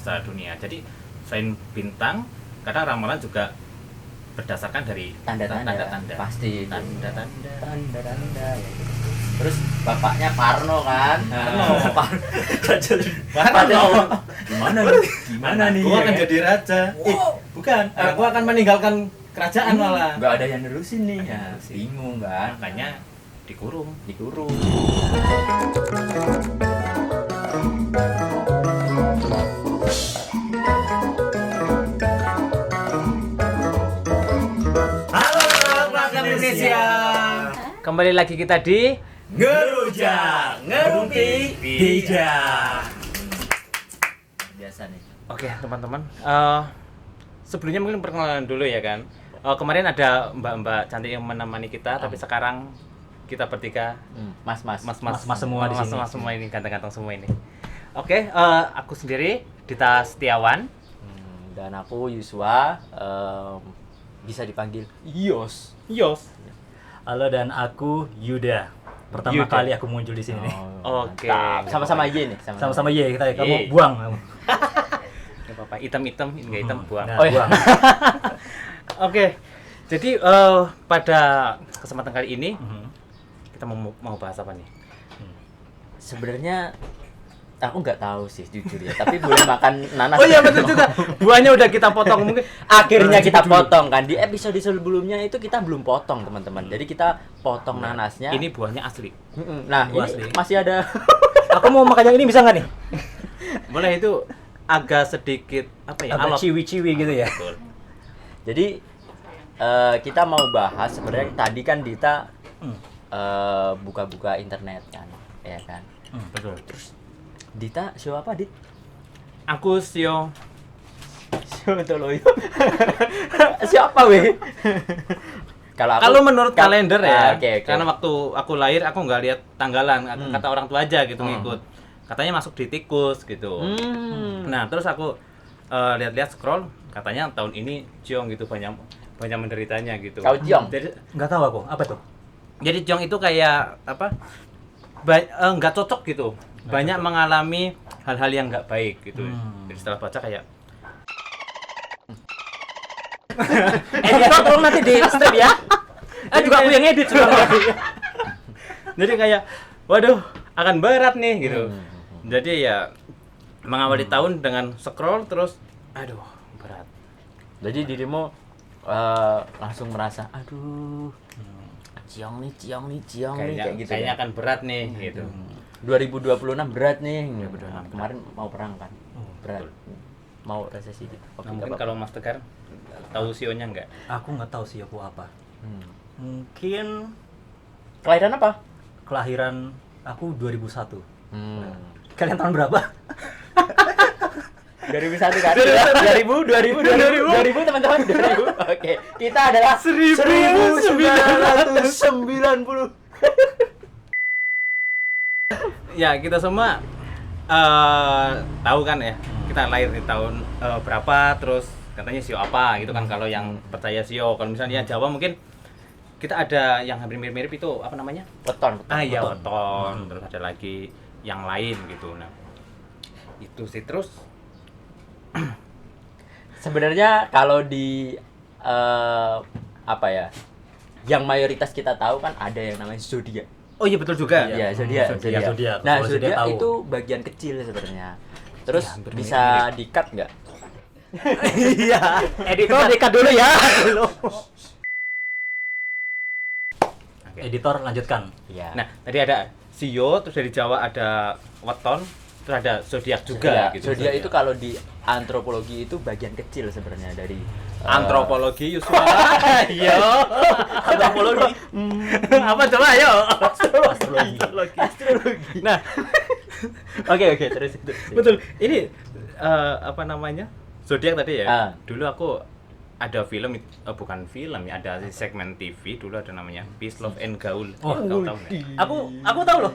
sastra dunia. Jadi selain bintang, kadang ramalan juga berdasarkan dari tanda-tanda. Pasti tanda-tanda ya. Terus bapaknya Parno kan? Parno. Gimana nih? Gua akan jadi raja. Bukan. Gua akan meninggalkan kerajaan malah. Enggak ada yang nerusin nih. Ya, bingung kan? Makanya dikurung. Halo rakyat Indonesia. Kembali lagi kita di Ngerujak, ngerumpi, bijak. Biasa nih. Oke teman-teman, sebelumnya mungkin perkenalan dulu ya kan. Kemarin ada mbak-mbak cantik yang menemani kita, tapi sekarang kita bertiga Mas semua di sini. Mas semua ini ganteng-ganteng semua ini. Oke, aku sendiri Dita Setiawan dan aku Yuswa, bisa dipanggil Yos. Halo, dan aku Yuda. Pertama kali aku muncul di sini. Oke. Sama-sama Y nih. Sama-sama Y kita. Kamu buang kamu. Gak apa-apa, hitam-hitam, enggak hitam buang. Nah, buang. Oke. Jadi pada kesempatan kali ini kita mau bahas apa nih? Sebenarnya aku nggak tahu sih jujur ya, tapi boleh makan nanas. Oh iya betul juga. Buahnya udah kita potong mungkin. Akhirnya kita potong kan. Di episode sebelumnya itu kita belum potong, teman-teman. Jadi kita potong nanasnya. Ini buahnya asli. Nah, ini asli. masih ada. Aku mau makan yang ini, bisa nggak nih? Boleh, itu agak sedikit apa ya? Agak alot. ciwi-ciwi gitu ya. Betul. Jadi kita mau bahas sebenarnya tadi kan Dita buka-buka internet kan, ya kan. Betul. Terus Dita show apa, Dit? aku Sio. Siapa weh? Kalau menurut kalender ya, okay. karena waktu aku lahir aku nggak lihat tanggalan, kata orang tua aja gitu ngikut. Katanya masuk di tikus gitu. Nah terus aku lihat-lihat scroll, katanya tahun ini Ciong gitu banyak menderitanya gitu. Kau Ciong? Jadi Nggak tahu aku. Apa tuh? Jadi Ciong itu kayak apa? Nggak cocok gitu. Banyak mengalami hal-hal yang nggak baik gitu. Jadi setelah baca kayak Editor tolong nanti di strip ya. Juga aku yang edit juga. jadi kayak waduh akan berat nih gitu. Jadi ya mengawali tahun dengan scroll terus aduh berat. Jadi dirimu langsung merasa aduh ciong nih kayak gitu. Kayaknya kan? akan berat nih gitu. 2026 berat nih. Kemarin mau perang kan? Berat. Betul. Mau resesi gitu. Nah, mungkin kalau Mas Tegar tahu sionya enggak? Aku nggak tahu sih aku apa. Mungkin Kelahiran apa? kelahiran aku 2001. Kalian tahun berapa? 2001 kan? 2000 teman-teman. 2000. Oke. Kita adalah 1990. Ya kita semua tahu kan ya, kita lahir di tahun berapa, terus katanya sio apa gitu kan. Kalau yang percaya sio, kalau misalnya Jawa mungkin kita ada yang hampir mirip-mirip itu apa namanya? Weton. Iya weton. Terus ada lagi yang lain gitu. Nah itu sih. Terus sebenarnya kalau di apa ya, yang mayoritas kita tahu kan ada yang namanya zodiak. oh iya betul juga. Iya, zodiak. Zodiak. Nah, Kalau zodiak tahu. itu bagian kecil sebenarnya. Terus Ya, bisa di-cut nggak? Iya. Editor dekat dulu ya. Editor lanjutkan. Iya. Nah tadi ada sio, terus dari Jawa ada weton, terus ada zodiak juga. Gitu. Zodiak itu kalau di antropologi itu bagian kecil sebenarnya dari Antropologi Yuswa. Iya. Antropologi. Apa coba ayo? Astrologi. Nah, Oke, terus itu. betul. Ini apa namanya? Zodiak tadi ya. Dulu aku ada film bukan film ya, ada segmen TV dulu ada namanya Peace Love and Gaul. Oh, kau tahu nggak? Aku tahu loh.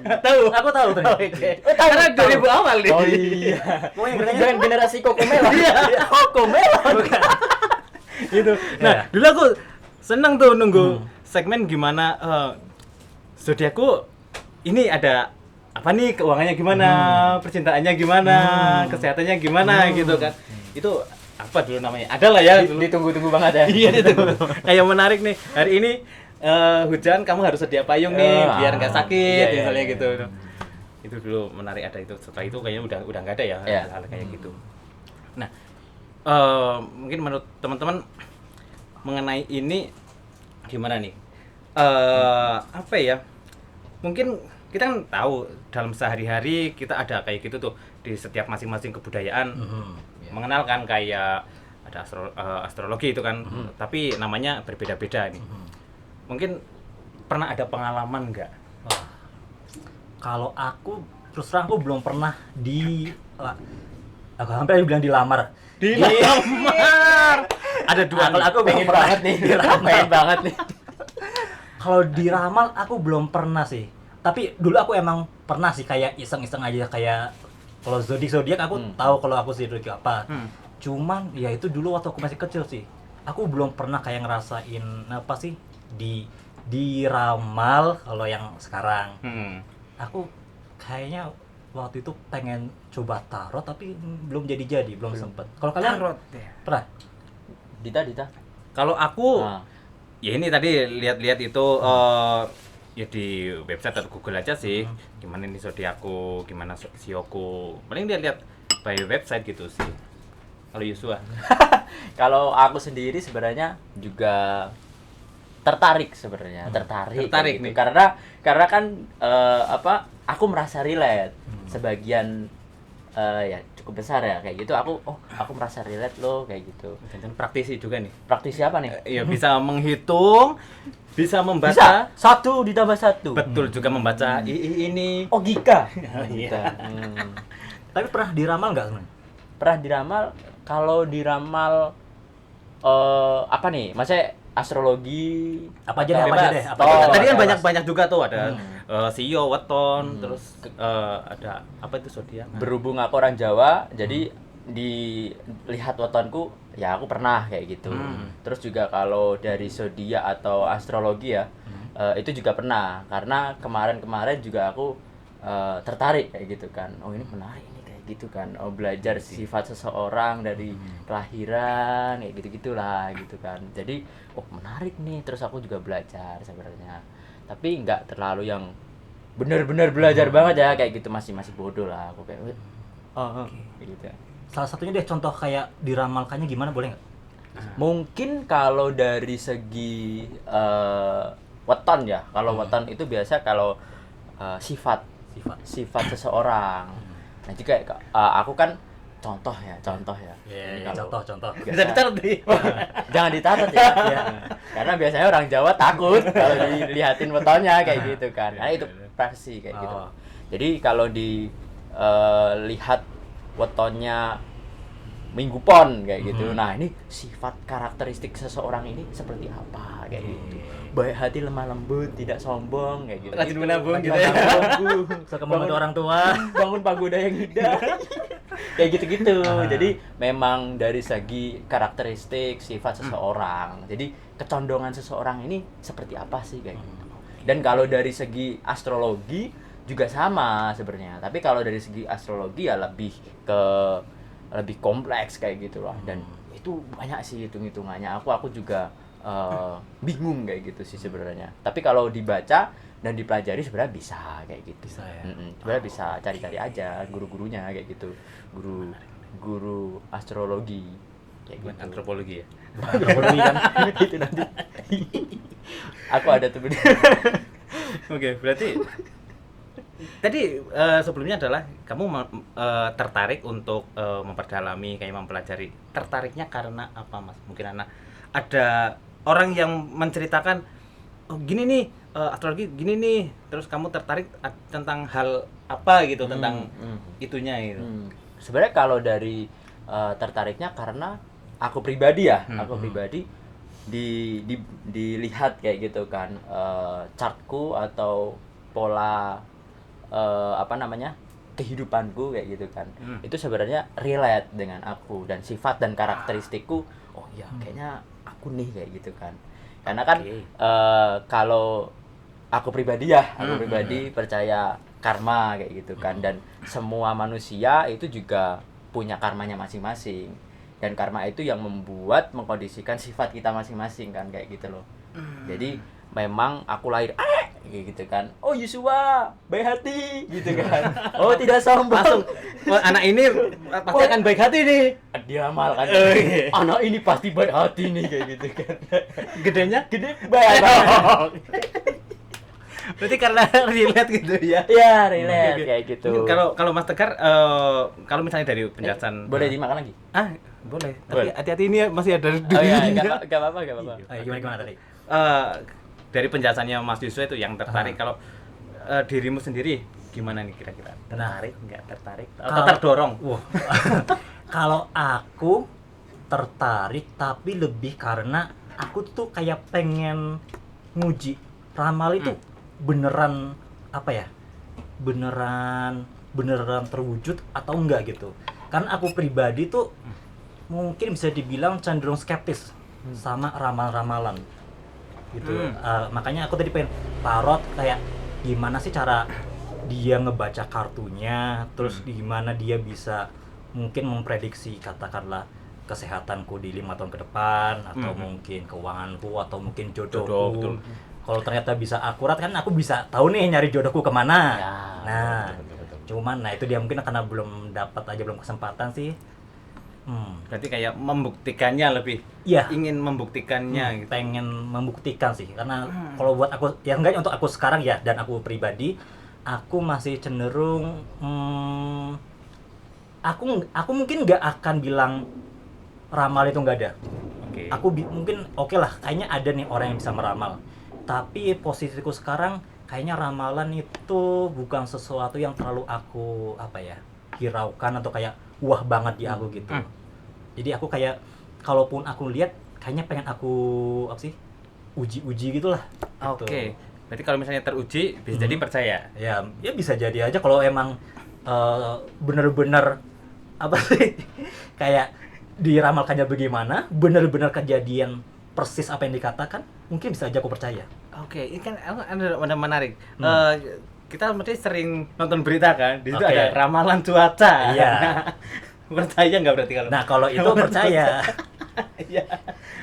Aku tahu ternyata. Karena 2000 awal nih. Oh iya. Mau yang Jangan generasi Kokomelo. Kokomelo. Itu. Nah, dulu aku seneng tuh nunggu segmen gimana zodiakku ini ada apa nih keuangannya gimana, percintaannya gimana, kesehatannya gimana gitu kan. Itu apa dulu namanya? Ada lah ya dulu. Ditunggu-tunggu banget ya. Iya itu. Kayak menarik nih. Hari ini hujan, kamu harus sedia payung nih biar nggak sakit iya, misalnya iya, gitu. iya. Itu dulu menarik ada itu. Setelah itu kayaknya udah nggak ada ya Iya. hal kayak gitu. Nah, mungkin menurut teman-teman mengenai ini gimana nih? Apa ya? Mungkin kita kan tahu dalam sehari-hari kita ada kayak gitu tuh di setiap masing-masing kebudayaan mengenalkan kayak ada astrologi itu kan, tapi namanya berbeda-beda nih. Mungkin pernah ada pengalaman nggak? Wah. Kalau aku terus terang aku belum pernah aku hampir bilang dilamar. Dilamar. Ada dua. Kalau aku pengen banget nih, pengen banget nih. Kalau diramal aku belum pernah sih. Tapi dulu aku emang pernah sih kayak iseng-iseng aja kayak kalau zodiak aku tahu kalau aku zodiak apa. Cuman ya itu dulu waktu aku masih kecil sih. Aku belum pernah kayak ngerasain apa sih diramal kalau yang sekarang. Aku kayaknya waktu itu pengen coba tarot tapi belum jadi belum sempet. Kalau kalian Tarot ya. pernah? Dita. Kalau aku Nah, ya ini tadi lihat-lihat itu ya di website atau Google aja sih. Gimana nih zodiakku, gimana sioku. Paling dia lihat by website gitu sih. Kalau Yusua. kalau aku sendiri sebenarnya juga tertarik sebenarnya, tertarik Tertarik kayak gitu. nih. Karena kan aku merasa relate sebagian ya cukup besar ya kayak gitu. Aku merasa relate loh kayak gitu. Dan praktisi juga nih. Praktisi apa nih? Ya bisa menghitung, bisa membaca. Bisa 1 ditambah 1. Betul juga membaca ini. Oh, Gika. Iya. Tapi pernah diramal nggak sebenarnya? Pernah diramal. Kalau diramal apa nih? Maksudnya astrologi Apa aja deh, atau apa aja bebas? deh, apa Oh, aja deh. Tadi kan bebas. banyak juga tuh ada sio, weton, terus ada apa itu zodiak. Berhubung aku orang Jawa, jadi dilihat wetonku ya aku pernah kayak gitu. Terus juga kalau dari zodiak atau astrologi ya, itu juga pernah. Karena kemarin juga aku tertarik kayak gitu kan. Oh, ini menarik nih kayak gitu kan. Oh, belajar sifat seseorang dari kelahiran kayak gitu-gitulah gitu kan. Jadi oh menarik nih, terus aku juga belajar sebenarnya. Tapi nggak terlalu yang benar-benar belajar banget ya kayak gitu, masih bodoh lah aku kayak kayak gitu. Salah satunya deh contoh kayak diramalkannya gimana, boleh nggak? Mungkin kalau dari segi weton ya, kalau weton itu biasa kalau sifat seseorang. Nah, jika aku kan contoh ya. Ini kalau- Contoh. Bisa ditaruh di. Jangan ditaruh ya. Karena biasanya orang Jawa takut kalau dilihatin wetonnya kayak gitu kan. Karena itu privasi kayak gitu. Jadi kalau dilihat wetonnya Minggu Pon kayak gitu. Nah, ini sifat karakteristik seseorang ini seperti apa kayak gitu. Baik hati, lemah lembut, tidak sombong kayak gitu. Rajin menabung Rajin gitu ya. menabung. Suka membantu orang tua. Bangun pagoda yang indah. Kayak gitu-gitu. Jadi memang dari segi karakteristik sifat seseorang. Jadi kecondongan seseorang ini seperti apa sih kayak gitu. Dan kalau dari segi astrologi juga sama sebenarnya. Tapi kalau dari segi astrologi ya lebih kompleks kayak gitu lah. Dan itu banyak sih hitung-hitungannya. Aku juga bingung kayak gitu sih sebenarnya. Tapi kalau dibaca dan dipelajari sebenarnya bisa kayak gitu. Bisa ya? Sebenarnya bisa cari-cari aja guru-gurunya kayak gitu. Guru astrologi kayak Bukan gitu. antropologi ya. Antropologi kan. Itu nanti. Aku ada tuh. Oke, berarti tadi sebelumnya adalah kamu tertarik untuk memperdalami, kayak mempelajari. Tertariknya karena apa, Mas? Mungkin ada orang yang menceritakan, oh gini nih, astrologi gini nih, terus kamu tertarik tentang hal apa gitu, tentang itunya gitu. Sebenarnya kalau dari tertariknya karena aku pribadi ya, dilihat kayak gitu kan, chartku atau pola kehidupanku kayak gitu kan. Itu sebenarnya relate dengan aku dan sifat dan karakteristikku. Oh iya, kayaknya aku nih kayak gitu kan. Karena kan kalau aku pribadi percaya karma kayak gitu kan, dan semua manusia itu juga punya karmanya masing-masing, dan karma itu yang mengkondisikan sifat kita masing-masing kan kayak gitu loh. Jadi memang aku lahir kayak gitu kan, oh Yosua baik hati gitu kan, oh tidak sombong, Langsung, wah, anak ini pasti akan baik hati nih. dia amal kan, iya. anak ini pasti baik hati nih kayak gitu kan. Gedenya Gede baik. berarti karena relate gitu ya. Iya, relate Oke. kayak gitu. Mungkin kalau Mas Tegar, kalau misalnya dari penjelasan Boleh dimakan lagi? boleh. Boleh. Tapi hati-hati ini masih ada Oh iya, durinya. enggak apa-apa. Gimana tadi? Dari penjelasannya Mas Yusuf itu yang tertarik, kalau dirimu sendiri gimana nih kira-kira? Tertarik, nggak tertarik? Atau Kalau- terdorong? Wah. Kalau aku tertarik, tapi lebih karena aku tuh kayak pengen nguji ramal itu beneran apa ya? Beneran terwujud atau enggak gitu. Karena aku pribadi tuh mungkin bisa dibilang cenderung skeptis sama ramal-ramalan gitu. Makanya aku tadi pengen tarot kayak gimana sih cara dia ngebaca kartunya, terus gimana dia bisa mungkin memprediksi katakanlah kesehatanku di 5 tahun ke depan, atau mungkin keuanganku, atau mungkin Jodoh, jodohku. betul. Kalau ternyata bisa akurat kan aku bisa tahu nih nyari jodohku kemana. Ya, Nah, betul. cuman itu dia mungkin karena belum dapat aja, belum kesempatan sih. Berarti kayak membuktikannya lebih, Iya. ingin membuktikannya gitu. Pengen membuktikan sih, karena kalau buat aku ya enggak, untuk aku sekarang ya, dan aku pribadi aku masih cenderung aku mungkin nggak akan bilang ramal itu nggak ada. Oke. Aku mungkin oke lah, kayaknya ada nih orang yang bisa meramal, tapi posisiku sekarang kayaknya ramalan itu bukan sesuatu yang terlalu aku apa ya, hiraukan atau kayak wah banget di aku gitu. Jadi aku kayak kalaupun aku lihat kayaknya pengen aku apa sih, uji-uji gitulah gitu. Oke. Berarti kalau misalnya teruji bisa jadi percaya. Ya bisa jadi aja kalau emang bener-bener apa sih kayak diramalkannya bagaimana, bener-bener kejadian persis apa yang dikatakan, mungkin bisa aja aku percaya. Oke, ini kan ada menarik. Kita mesti sering nonton berita kan, di situ Oke. ada ramalan cuaca. Iya. Percaya nggak berarti kalau? Nah kalau itu percaya. Iya.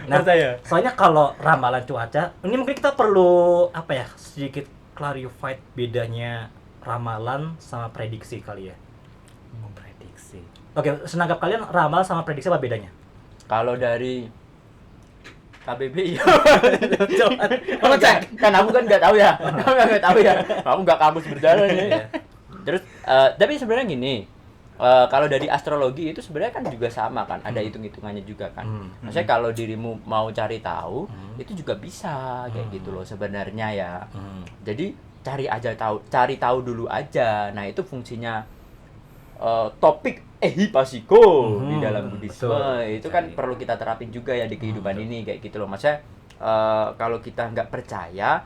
Nah, Percaya. soalnya kalau ramalan cuaca, ini mungkin kita perlu apa ya, sedikit clarified bedanya ramalan sama prediksi kali ya. Prediksi. Oke, senanggap kalian ramal sama prediksi apa bedanya? Kalau dari KBBI Kamu cek. kan aku kan nggak tahu ya. Nggak tahu ya. Aku nggak kampus berjalan ya. Terus tapi sebenarnya gini, kalau dari astrologi itu sebenarnya kan juga sama kan, ada hitung-hitungannya juga kan. Maksudnya kalau dirimu mau cari tahu, itu juga bisa kayak gitu loh sebenarnya ya. Jadi cari tahu dulu aja. Nah, itu fungsinya topik ehipasiko di dalam Buddhisme. betul. Itu kan perlu kita terapin juga ya di kehidupan ini kayak gitu loh. Maksudnya kalau kita nggak percaya,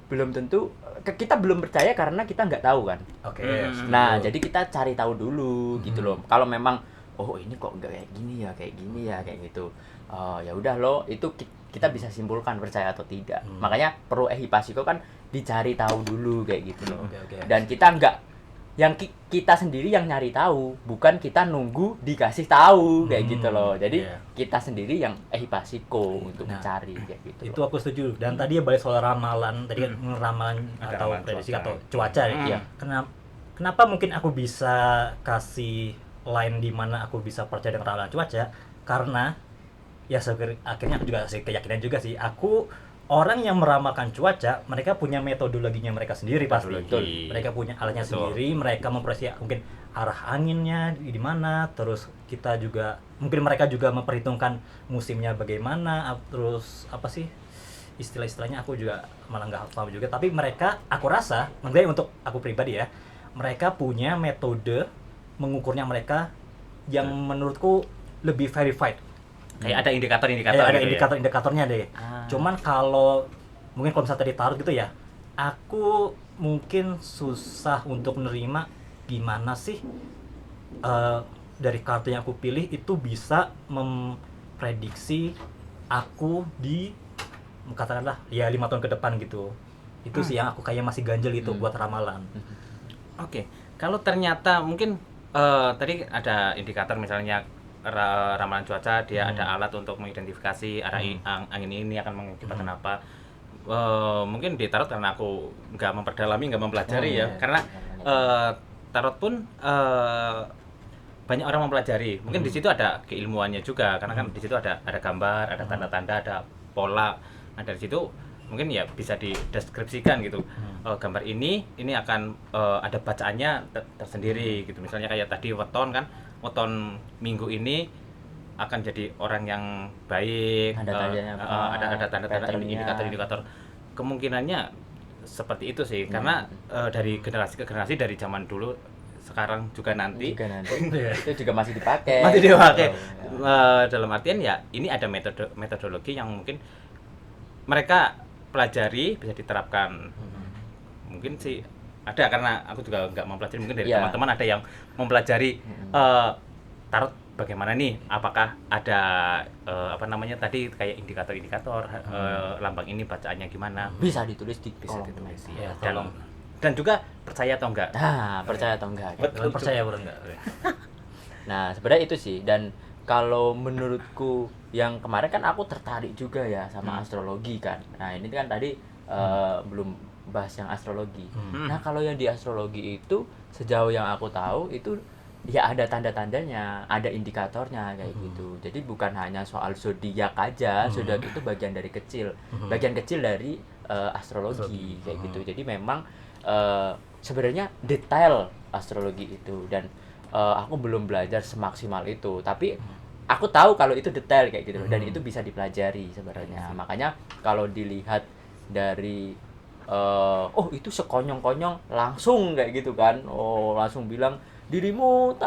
belum tentu kita belum percaya karena kita nggak tahu kan. Oke. Nah, jadi kita cari tahu dulu gitu loh. Kalau memang oh ini kok nggak kayak gini ya kayak gitu. Ya udah loh, itu kita bisa simpulkan percaya atau tidak. Makanya perlu ehipasiko kan dicari tahu dulu kayak gitu loh. Oke. Dan kita nggak yang kita sendiri yang nyari tahu, bukan kita nunggu dikasih tahu kayak gitu loh. Jadi Iya. kita sendiri yang ehipasiko untuk Nah, mencari kayak gitu. Itu aku setuju. Dan tadi ya balik soal ramalan, tadi kan ramalan Ada atau ramalan prediksi cuaca. atau cuaca ya. Iya. Kenapa mungkin aku bisa kasih line di mana aku bisa percaya dengan ramalan cuaca? Karena ya akhirnya aku juga kasih keyakinan juga sih. Aku orang yang meramalkan cuaca, mereka punya metodologinya mereka sendiri pasti. Metodologi. Mereka punya alatnya Betul. sendiri, mereka memprediksi mungkin arah anginnya di mana, terus kita juga mungkin mereka juga memperhitungkan musimnya bagaimana, terus apa sih istilah-istilahnya aku juga malah nggak paham juga, tapi mereka, aku rasa mungkin untuk aku pribadi ya, mereka punya metode mengukurnya mereka yang menurutku lebih verified. Kayak ada indikator-indikator Ada gitu ya? indikator-indikatornya deh. Cuman kalau mungkin kalau misalnya tadi taruh gitu ya, aku mungkin susah untuk menerima gimana sih dari kartu yang aku pilih itu bisa memprediksi aku di katakanlah ya 5 tahun ke depan gitu. Itu sih yang aku kayak masih ganjel itu buat ramalan. Oke, kalau ternyata mungkin tadi ada indikator misalnya ramalan cuaca, dia ada alat untuk mengidentifikasi arah angin ini akan mengakibatkan apa. Mungkin di tarot karena aku nggak memperdalami, nggak mempelajari ya, karena tarot pun banyak orang mempelajari. Mungkin di situ ada keilmuannya juga, karena kan di situ ada gambar, ada tanda-tanda, ada pola. Nah dari situ mungkin ya bisa dideskripsikan gitu. Gambar ini akan ada bacaannya tersendiri gitu. Misalnya kayak tadi weton kan, weton minggu ini akan jadi orang yang baik. Ada tanda-tanda indikator-indikator. Kemungkinannya seperti itu sih, karena dari generasi ke generasi, dari zaman dulu, sekarang juga nanti itu juga masih dipakai. Dalam artian ya ini ada metodologi yang mungkin mereka pelajari, bisa diterapkan. Mungkin sih ada, karena aku juga nggak mempelajari, mungkin dari teman-teman ada yang mempelajari tarot bagaimana nih, apakah ada tadi kayak indikator-indikator, lambang ini bacaannya gimana, bisa ditulis di kolom ya, dan juga percaya atau enggak. Percaya atau enggak. Betul, percaya atau enggak. Nah, sebenarnya itu sih. Dan kalau menurutku yang kemarin kan aku tertarik juga ya sama astrologi kan. Nah, ini kan tadi belum bahas yang astrologi. Nah, kalau yang di astrologi itu sejauh yang aku tahu itu ya ada tanda-tandanya, ada indikatornya kayak gitu. Jadi bukan hanya soal zodiak aja. Zodiak itu bagian dari bagian kecil dari astrologi kayak gitu. Jadi memang sebenarnya detail astrologi itu, dan aku belum belajar semaksimal itu, tapi aku tahu kalau itu detail kayak gitu, dan itu bisa dipelajari sebenarnya. Makanya kalau dilihat dari itu sekonyong-konyong langsung kayak gitu kan, langsung bilang dirimu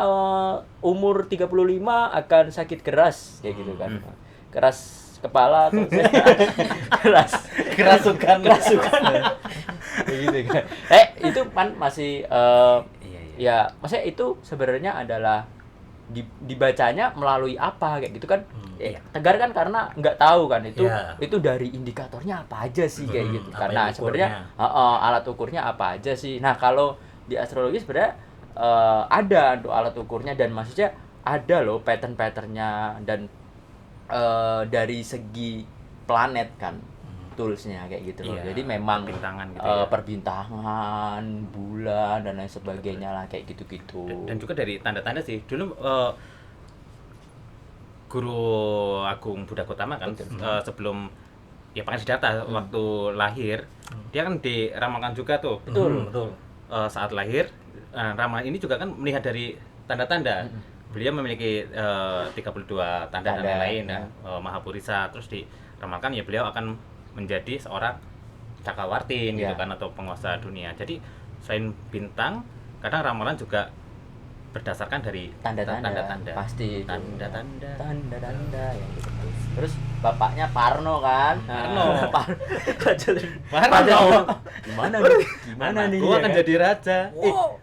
umur 35 akan sakit keras kayak gitu kan, keras kepala atau kerasukan kayak gitu kan. Itu kan masih ya maksudnya itu sebenarnya adalah dibacanya melalui apa kayak gitu kan. Tegar kan karena nggak tahu kan itu dari indikatornya apa aja sih kayak gitu, karena sebenarnya alat ukurnya apa aja sih. Nah, kalau di astrologi sebenarnya ada untuk alat ukurnya, dan maksudnya ada loh pattern-patternnya, dan dari segi planet kan toolsnya kayak gitu loh. Jadi memang perbintangan gitu perbintangan, bulan dan lain sebagainya lah kayak gitu-gitu. Dan juga dari tanda-tanda sih. Dulu Guru Agung Buddha Gotama kan sebelum pakai Siddhartha waktu lahir, dia kan diramalkan juga tuh. Betul. Saat lahir, ramalan ini juga kan melihat dari tanda-tanda. Beliau memiliki 32 tanda dan lain-lain, Mahapurisa. Terus diramalkan ya beliau akan menjadi seorang cakawartin gitu kan, atau penguasa dunia. Jadi selain bintang, kadang ramalan juga berdasarkan dari tanda-tanda. Pasti tanda-tanda yang gitu. Terus bapaknya Parno kan? Parno. Gimana nih? Gua akan jadi raja.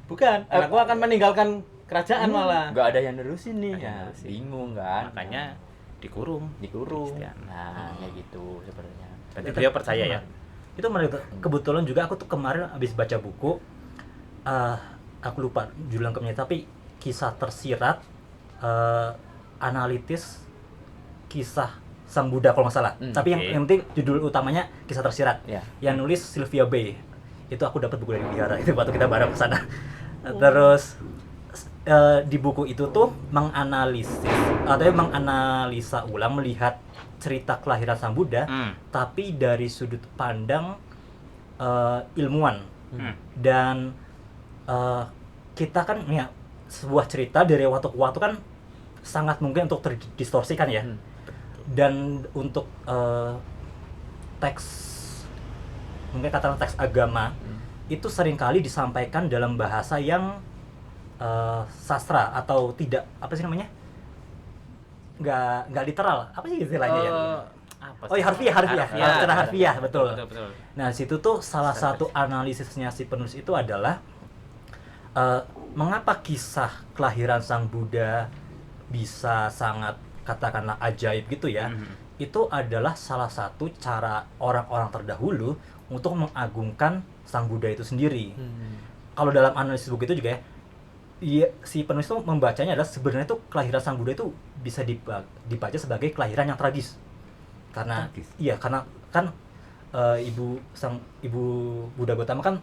Bukan. Anakku akan meninggalkan kerajaan malah. Nggak ada yang nerusin nih. Bingung kan? Makanya dikurung. Nah, kayak gitu sebenarnya. Berarti beliau percaya ya? Itu menarik. Kebetulan juga aku tuh kemarin habis baca buku, aku lupa judul lengkapnya, tapi kisah tersirat analitis kisah Sang Buddha kalau nggak salah. Tapi yang penting judul utamanya kisah tersirat. Yang nulis Sylvia Bay. Itu aku dapat buku dari Wihara itu waktu kita bareng ke sana. Terus di buku itu tuh menganalisa ulang, melihat cerita kelahiran Sang Buddha, tapi dari sudut pandang ilmuwan. Dan kita kan ya sebuah cerita dari waktu ke waktu kan sangat mungkin untuk terdistorsikan ya. Dan untuk teks, mungkin katakan teks agama, itu seringkali disampaikan dalam bahasa yang sastra atau tidak, apa sih namanya, nggak literal, apa sih istilahnya ya? Harfiah, betul. Nah, situ tuh salah satu analisisnya si penulis itu adalah mengapa kisah kelahiran Sang Buddha bisa sangat katakanlah ajaib gitu ya. Itu adalah salah satu cara orang-orang terdahulu untuk mengagungkan Sang Buddha itu sendiri. Kalau dalam analisis buku itu juga ya, iya, si penulis itu membacanya adalah sebenarnya itu kelahiran Sang Buddha itu bisa dibaca sebagai kelahiran yang tragis. Karena iya, karena kan ibu Buddha Gautama kan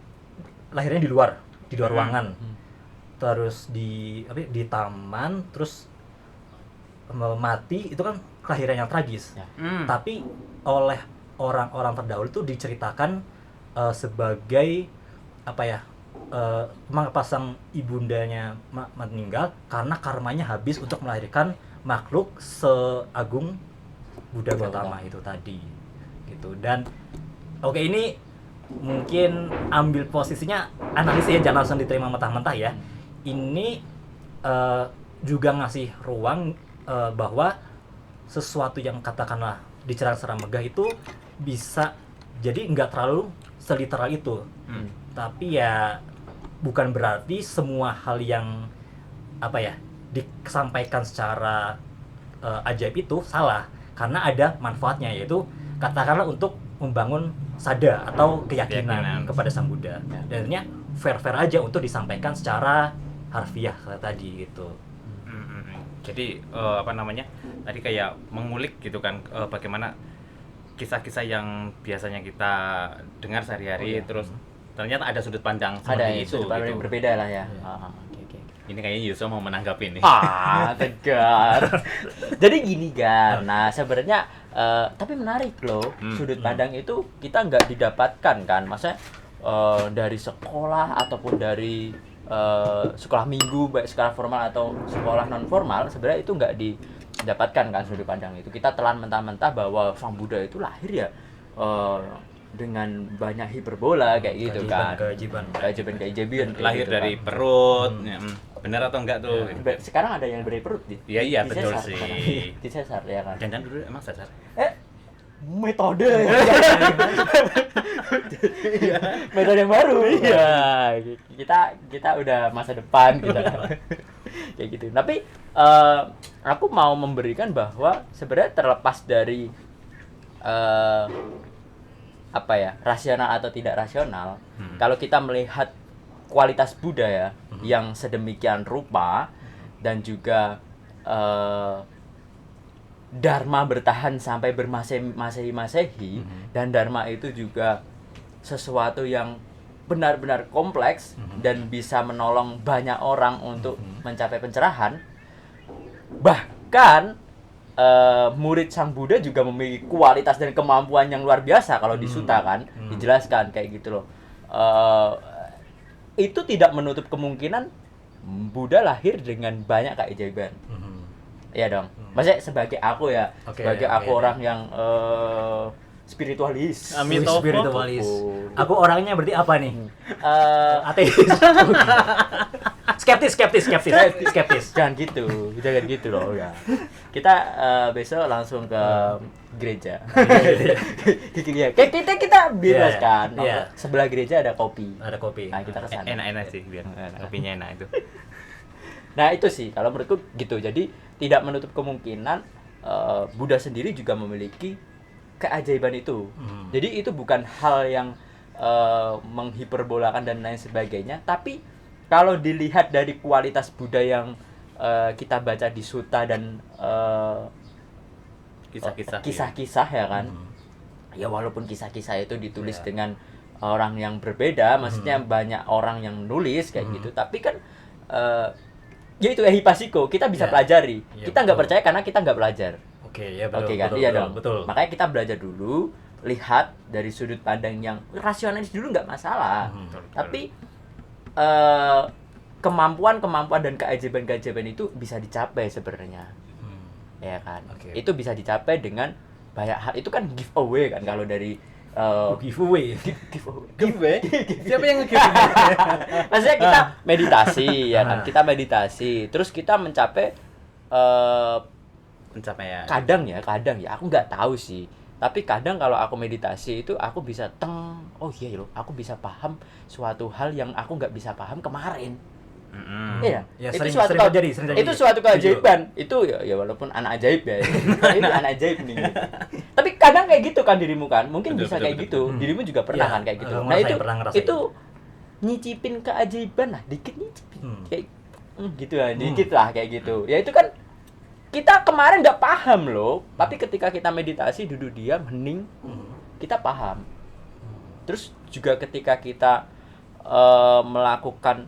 lahirnya di luar ruangan. Terus di taman, terus mati, itu kan kelahiran yang tragis. Tapi oleh orang-orang terdahulu itu diceritakan sebagai mengapa sang ibundanya meninggal karena karmanya habis untuk melahirkan makhluk seagung Buddha Gautama itu tadi gitu. Dan oke, ini mungkin ambil posisinya analisisnya, jangan langsung diterima mentah-mentah ya. Ini juga ngasih ruang bahwa sesuatu yang katakanlah dicerang secara megah itu bisa jadi nggak terlalu seliteral itu. Tapi ya bukan berarti semua hal yang disampaikan secara ajaib itu salah, karena ada manfaatnya, yaitu katakanlah untuk membangun sada atau keyakinan kepada Sang Buddha. Dan akhirnya fair-fair aja untuk disampaikan secara harfiah tadi gitu. Jadi tadi kayak mengulik gitu kan, bagaimana kisah-kisah yang biasanya kita dengar sehari-hari, terus ternyata ada sudut pandang seperti itu. Sudut pandang yang berbeda lah ya. Okay. Ini kayaknya Yuso mau menanggapi ini. Tegar. Jadi gini kan. Nah, sebenarnya tapi menarik loh. Sudut pandang itu kita nggak didapatkan kan. Maksudnya dari sekolah ataupun dari sekolah minggu, baik sekolah formal atau sekolah non formal, sebenarnya itu nggak didapatkan kan sudut pandang itu. Kita telan mentah-mentah bahwa Sang Buddha itu lahir ya dengan banyak hiperbola kayak gitu kan. Keajaiban lahir gitu dari kan. perut. Benar atau enggak tuh? Sekarang ada yang dari perut Iya di betul sesar, sih. di sesar ya kan. Jangan dulu emang sesar. Metode metode yang baru. Iya, kita udah masa depan kita kayak gitu. Tapi aku mau memberikan bahwa sebenarnya terlepas dari rasional atau tidak rasional, kalau kita melihat kualitas Buddha ya yang sedemikian rupa, dan juga Dharma bertahan sampai bermasehi-masehi, dan Dharma itu juga sesuatu yang benar-benar kompleks dan bisa menolong banyak orang untuk mencapai pencerahan. Bahkan murid Sang Buddha juga memiliki kualitas dan kemampuan yang luar biasa. Kalau di Sutta kan dijelaskan kayak gitu loh. Itu tidak menutup kemungkinan Buddha lahir dengan banyak keajaiban. Iya dong. Maksudnya sebagai aku ya, orang yang spiritualis. Spiritualis. Aku orangnya berarti apa nih? Ateis. skeptis. Jangan gitu loh ya. Kita besok langsung ke gereja. Kita bebas kan. Sebelah gereja ada kopi. Nah, kita kesana. Enak-enak sih biar kopinya enak itu. Nah, itu sih kalau menurutku gitu. Jadi tidak menutup kemungkinan Buddha sendiri juga memiliki keajaiban itu. Jadi itu bukan hal yang menghiperbolakan dan lain sebagainya, tapi kalau dilihat dari kualitas Buddha yang kita baca di Sutta dan kisah-kisah ya kan. Ya walaupun kisah-kisah itu ditulis dengan orang yang berbeda, maksudnya banyak orang yang nulis kayak gitu, tapi kan ya itu hipasiko, kita bisa pelajari. Kita nggak percaya karena kita nggak belajar. Oke kan? Iya dong. Betul. Makanya kita belajar dulu, lihat dari sudut pandang yang rasionalis dulu nggak masalah. Tapi kemampuan dan keajaiban itu bisa dicapai sebenarnya. Ya kan? Itu bisa dicapai dengan banyak hal. Itu kan giveaway kan kalau dari giveaway. Siapa yang nge-give? Maksudnya kita meditasi ya kan. Kita meditasi, terus kita mencapai pencapaian. Kadang ya aku nggak tahu sih. Tapi kadang kalau aku meditasi itu aku bisa oh iya loh, aku bisa paham suatu hal yang aku nggak bisa paham kemarin. Iya, Ya, itu sering terjadi. itu suatu keajaiban. Itu ya walaupun anak ajaib ya. Ini anak ajaib nih. Gitu. Tapi kadang kayak gitu kan dirimu kan, mungkin Betul, bisa betul, kayak betul, gitu. Dirimu juga pernah Ya, kan kayak gitu. pernah Nah ngerasain, itu pernah ngerasain. itu nyicipin keajaiban lah, dikit nyicipin. Kayak gitu lah, Hmm. dikit lah kayak gitu. Ya itu kan kita kemarin nggak paham loh, tapi ketika kita meditasi duduk diam hening, kita paham. Terus juga ketika kita melakukan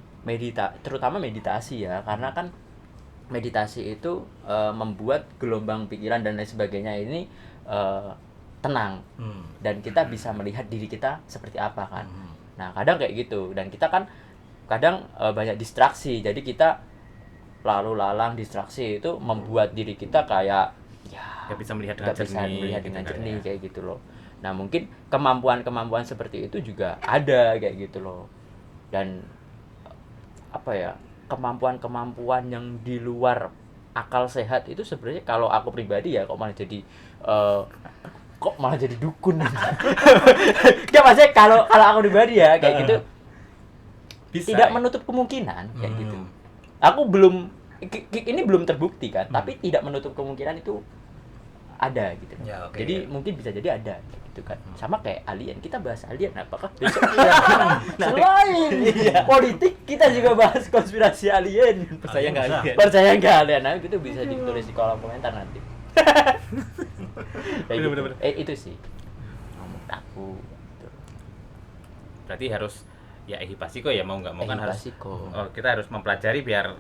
terutama meditasi ya, karena kan meditasi itu membuat gelombang pikiran dan lain sebagainya ini tenang dan kita bisa melihat diri kita seperti apa kan. Nah kadang kayak gitu dan kita kan kadang banyak distraksi, jadi kita lalu lalang distraksi itu membuat diri kita kayak ya Nggak bisa melihat nggak dengan bisa jernih, melihat gitu dengan kan jernih ya. kayak gitu loh. Nah mungkin kemampuan seperti itu juga ada kayak gitu loh. Dan apa ya, kemampuan yang di luar akal sehat itu sebenarnya kalau aku pribadi ya kok malah jadi dukun. Gak, maksudnya kalau aku pribadi ya kayak gitu Bisa, tidak ya? menutup kemungkinan kayak gitu. Aku ini belum terbukti kan, tapi tidak menutup kemungkinan itu ada gitu. Ya, oke, Jadi ya. mungkin bisa jadi ada gitu kan. Sama kayak alien, kita bahas alien apakah besok selain politik kita juga bahas konspirasi alien. Percaya nggak Bisa. alien? Percaya nggak alien? Nah, itu bisa ditulis di kolom komentar nanti. Kayak gitu. Bener-bener. Itu sih ngomong aku gitu. Berarti harus ya ehipasiko ya, mau nggak mau kan harus Ehipasiko. kita harus mempelajari biar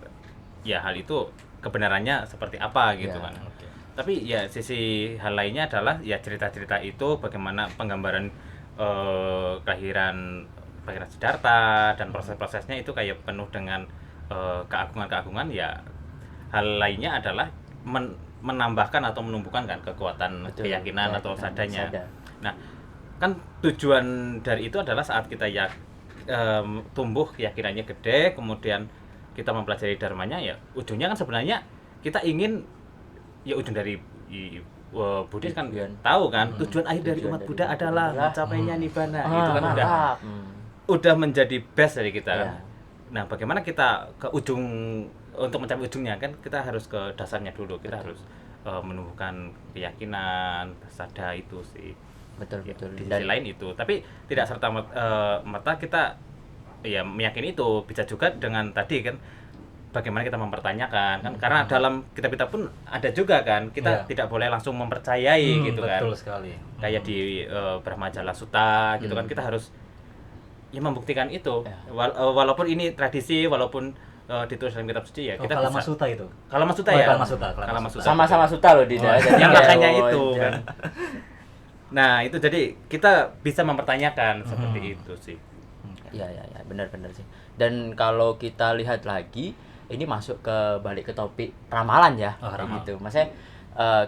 ya hal itu kebenarannya seperti apa gitu Ya, kan. Tapi ya sisi hal lainnya adalah ya cerita-cerita itu bagaimana penggambaran kelahiran Siddhartha dan proses-prosesnya itu kayak penuh dengan keagungan-keagungan. Ya hal lainnya adalah menambahkan atau menumbuhkan kan kekuatan Betul, keyakinan atau keyakinan, sadanya. sada. Nah, kan tujuan dari itu adalah saat kita ya tumbuh keyakinannya gede, kemudian kita mempelajari dharmanya, ya ujungnya kan sebenarnya kita ingin ya ujung dari Buddhis kan Tujuan. tahu kan tujuan akhir dari Tujuan umat dari Buddha umat adalah adalah, mencapainya nibbana. Itu kan mantap. udah menjadi best dari kita. Iya. Nah, bagaimana kita ke ujung, untuk mencapai ujungnya kan kita harus ke dasarnya dulu. Kita harus menumbuhkan keyakinan, sada itu sih. Betul. Ya, di sisi Dan lain itu, tapi tidak serta merta kita ya meyakini itu. Bisa juga dengan tadi kan bagaimana kita mempertanyakan kan, karena dalam kitab-kitab pun ada juga kan kita Iya. tidak boleh langsung mempercayai gitu kan. Betul sekali. Kayak di Brahmajala Sutta gitu kan, kita harus ya membuktikan itu. Ya. Walaupun ini tradisi, walaupun ditulis dalam kitab suci ya kita Kalama bisa. Sutta itu. Kalama Sutta Oh, ya. Kalama Sutta, Kalama Sutta. sama-sama suta loh di Oh, jadi yang kayak, makanya oh, itu iya. kan. Nah, itu jadi kita bisa mempertanyakan seperti itu sih. Ya, benar sih. Dan kalau kita lihat lagi, ini masuk balik ke topik ramalan ya, Oh, kayak ramal. gitu. Maksudnya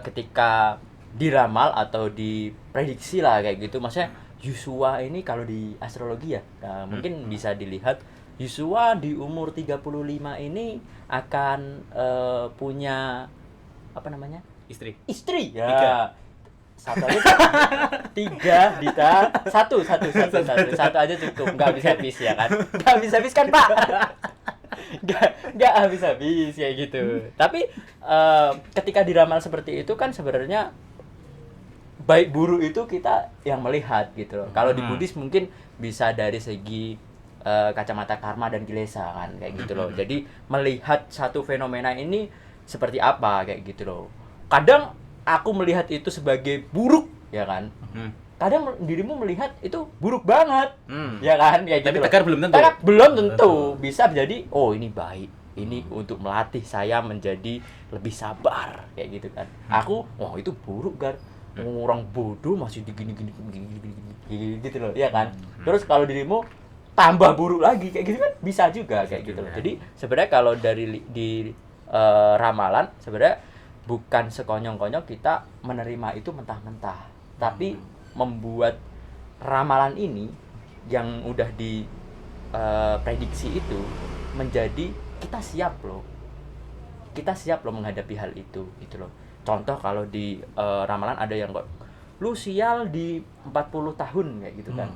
ketika diramal atau diprediksi lah kayak gitu, maksudnya Yusua ini kalau di astrologi ya, mungkin bisa dilihat Yusua di umur 35 ini akan punya apa namanya? Istri. Ya. Tiga. Satu aja tiga, Dita. Satu aja cukup. Nggak habis ya kan? Nggak habis kan, Pak? Nggak habis kayak gitu. Tapi ketika diramal seperti itu kan sebenarnya baik buruk itu kita yang melihat gitu loh. Kalau di Buddhis mungkin bisa dari segi kacamata karma dan kilesa kan kayak gitu loh. Jadi melihat satu fenomena ini seperti apa kayak gitu loh. Kadang aku melihat itu sebagai buruk ya kan. Kadang dirimu melihat itu buruk banget. Ya kan kayak Tapi gitu. tegar belum tentu. Tegar belum tentu. Bisa jadi oh ini baik. Ini untuk melatih saya menjadi lebih sabar kayak gitu kan. Aku oh itu buruk kan. Orang bodoh masih digini gitu loh ya kan. Terus kalau dirimu tambah buruk lagi kayak gitu kan bisa juga kayak gitu loh. Jadi sebenarnya kalau dari di ramalan sebenarnya bukan sekonyong-konyong kita menerima itu mentah-mentah, tapi membuat ramalan ini yang udah di prediksi itu menjadi kita siap loh menghadapi hal itu gitu loh. Contoh kalau di ramalan ada yang kok lu sial di 40 tahun kayak gitu kan.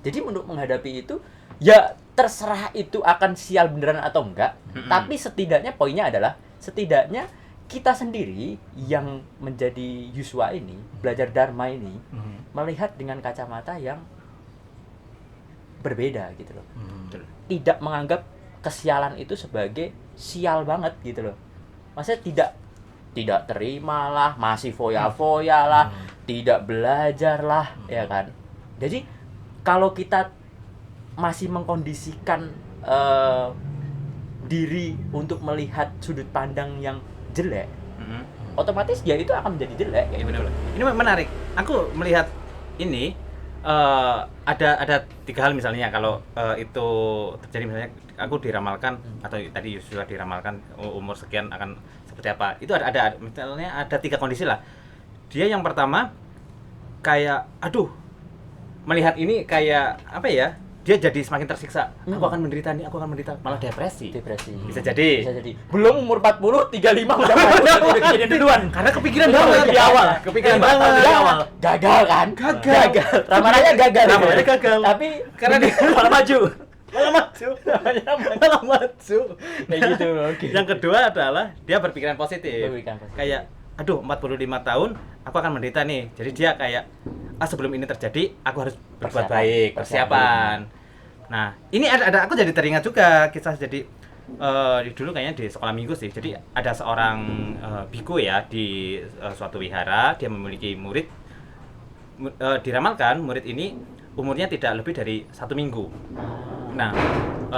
Jadi untuk menghadapi itu ya terserah itu akan sial beneran atau enggak, tapi setidaknya poinnya adalah setidaknya kita sendiri yang menjadi Yuswa ini, belajar Dharma ini, melihat dengan kacamata yang berbeda gitu loh. Tidak menganggap kesialan itu sebagai sial banget gitu loh. Maksudnya tidak terima lah, masih foya-foya lah, tidak belajar lah, ya kan. Jadi kalau kita masih mengkondisikan diri untuk melihat sudut pandang yang jelek, otomatis ya itu akan menjadi jelek. Ya, benar-benar. Ini menarik. Aku melihat ini ada 3 hal misalnya kalau itu terjadi, misalnya aku diramalkan atau tadi Yusua diramalkan umur sekian akan seperti apa. Itu ada misalnya ada 3 kondisi lah. Dia yang pertama kayak melihat ini kayak apa ya? Dia jadi semakin tersiksa. Aku akan menderita nih, aku akan menderita, malah depresi. Bisa jadi. Belum umur 40, 35 udah mati kejadian duluan. Karena kepikiran banget di awal. Kepikiran banget di awal. Gagal kan? Gagal. Ramalannya gagal. Ramalannya gagal. Tapi Karena dia Malah maju. malah maju. kayak gitu. Oke. Yang kedua adalah dia berpikiran positif. Berpikiran positif. Kayak 45 tahun aku akan menderita nih. Jadi dia kayak sebelum ini terjadi aku harus berbuat baik, persiapan. Nah, ini ada aku jadi teringat juga kisah. Jadi dulu kayaknya di sekolah minggu sih. Jadi ada seorang biku ya di suatu wihara, dia memiliki murid, diramalkan murid ini umurnya tidak lebih dari 1 minggu. Nah,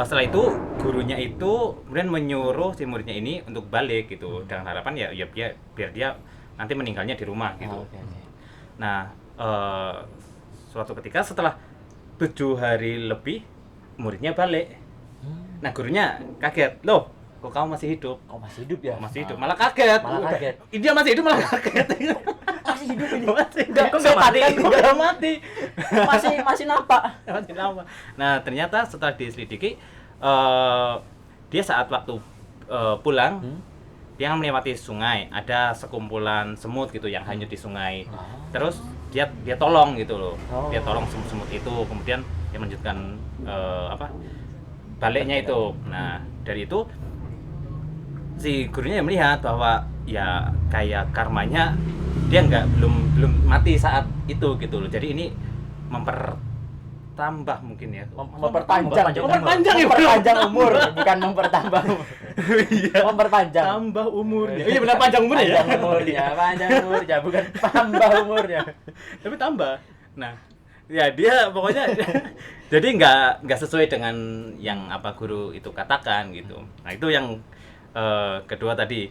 setelah itu gurunya itu kemudian menyuruh si muridnya ini untuk balik gitu, dengan harapan ya biar dia nanti meninggalnya di rumah gitu. Okay. Nah, suatu ketika setelah 7 hari lebih muridnya balik. Nah, gurunya kaget, loh kok kamu masih hidup? Oh, masih hidup ya? Masih hidup, malah kaget. Dia masih hidup malah kaget. Masih hidup ini. Masih Enggak mati. Enggak mati. Masih nampak. Masih lama. Nah, ternyata setelah diselidiki dia saat waktu pulang dia melewati sungai, ada sekumpulan semut gitu yang hanyut di sungai. Terus dia tolong gitu loh. Dia tolong semut-semut itu, kemudian dia melanjutkan baliknya itu. Nah, dari itu si gurunya melihat bahwa ya kayak karmanya dia belum mati saat itu gitu loh. Jadi ini mempertambah mungkin ya. Memperpanjang umur, bukan mempertambah umur. Iya. Memperpanjang. Tambah umurnya. Iya benar, panjang umurnya ya. Panjang umurnya, bukan tambah umurnya. Tapi tambah. Nah, ya dia pokoknya jadi nggak sesuai dengan yang apa guru itu katakan gitu. Nah, itu yang kedua tadi,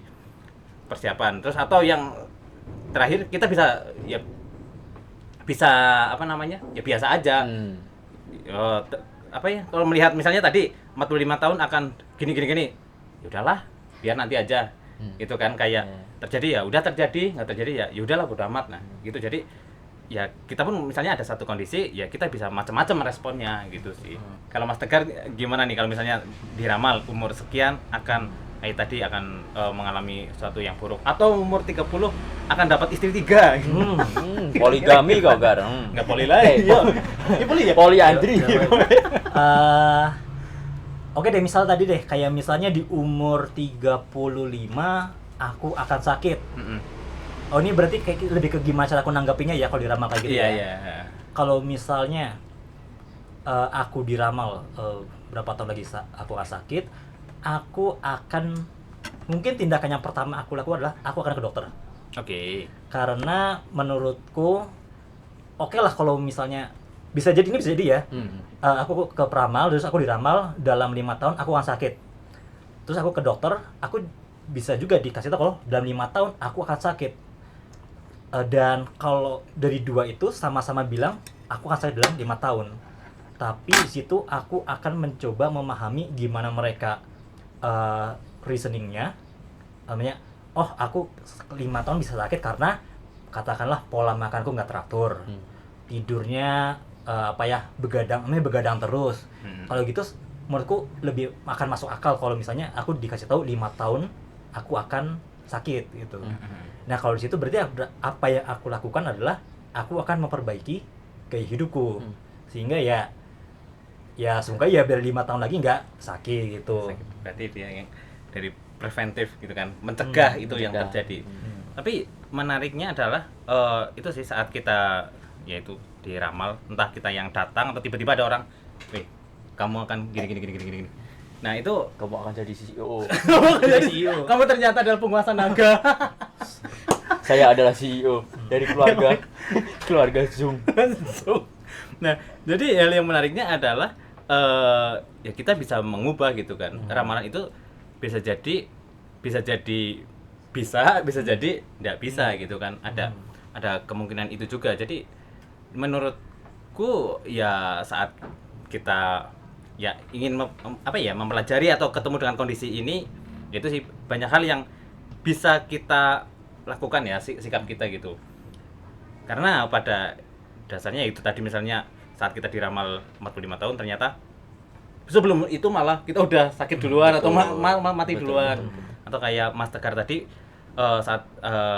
persiapan. Terus atau yang terakhir kita bisa apa namanya? Ya biasa aja. Kalau melihat misalnya tadi 45 tahun akan gini. Ya udahlah, biar nanti aja. Gitu kan, kayak terjadi ya udah terjadi, nggak terjadi ya udahlah bodo amat. Nah, gitu. Jadi ya kita pun misalnya ada satu kondisi ya kita bisa macam-macam responnya gitu sih. Kalau Mas Tegar gimana nih kalau misalnya diramal umur sekian akan tadi akan mengalami sesuatu yang buruk, atau umur 30 akan dapat istri 3. Poligami kau Gar. Enggak poli lagi. Iya poli ya. Poliandri. Oke deh, misal tadi deh kayak misalnya di umur 35 aku akan sakit. Oh, ini berarti kayak lebih ke gimana cara aku nanggapinnya ya kalau diramal kayak gitu. Iya. Kalau misalnya aku diramal berapa tahun lagi aku akan sakit, aku akan mungkin tindakan yang pertama aku lakukan adalah aku akan ke dokter. Oke. Karena menurutku oke lah kalau misalnya bisa jadi ya. Aku ke peramal, terus aku diramal dalam 5 tahun aku akan sakit. Terus aku ke dokter, aku bisa juga dikasih tahu kalau dalam 5 tahun aku akan sakit. Dan kalau dari 2 itu sama-sama bilang aku akan sakit dalam 5 tahun. Tapi di situ aku akan mencoba memahami gimana mereka reasoningnya. Namanya, oh aku 5 tahun bisa sakit karena katakanlah pola makanku nggak teratur, tidurnya begadang terus. Kalau gitu menurutku lebih akan masuk akal kalau misalnya aku dikasih tahu 5 tahun aku akan sakit gitu. Nah, kalau di situ berarti apa yang aku lakukan adalah aku akan memperbaiki gaya hidupku. Sehingga ya ya semoga ya biar 5 tahun lagi nggak sakit gitu. Berarti dia yang dari preventif gitu kan, mencegah itu yang mencegah. terjadi. Tapi menariknya adalah itu sih saat kita yaitu diramal, entah kita yang datang atau tiba-tiba ada orang, "Weh, kamu akan gini." Nah, itu Kamu akan jadi CEO. kamu ternyata adalah penguasa naga. Saya adalah CEO dari keluarga Zoom. Nah, jadi hal yang menariknya adalah ya kita bisa mengubah gitu kan. Ramalan itu bisa jadi bisa jadi tidak bisa gitu kan. Ada kemungkinan itu juga. Jadi menurutku ya saat kita ya ingin mempelajari atau ketemu dengan kondisi ini, itu sih banyak hal yang bisa kita lakukan ya, sikap kita gitu. Karena pada dasarnya itu tadi misalnya saat kita diramal 45 tahun ternyata sebelum itu malah kita udah sakit duluan atau mati duluan. Atau kayak Mas Tegar tadi saat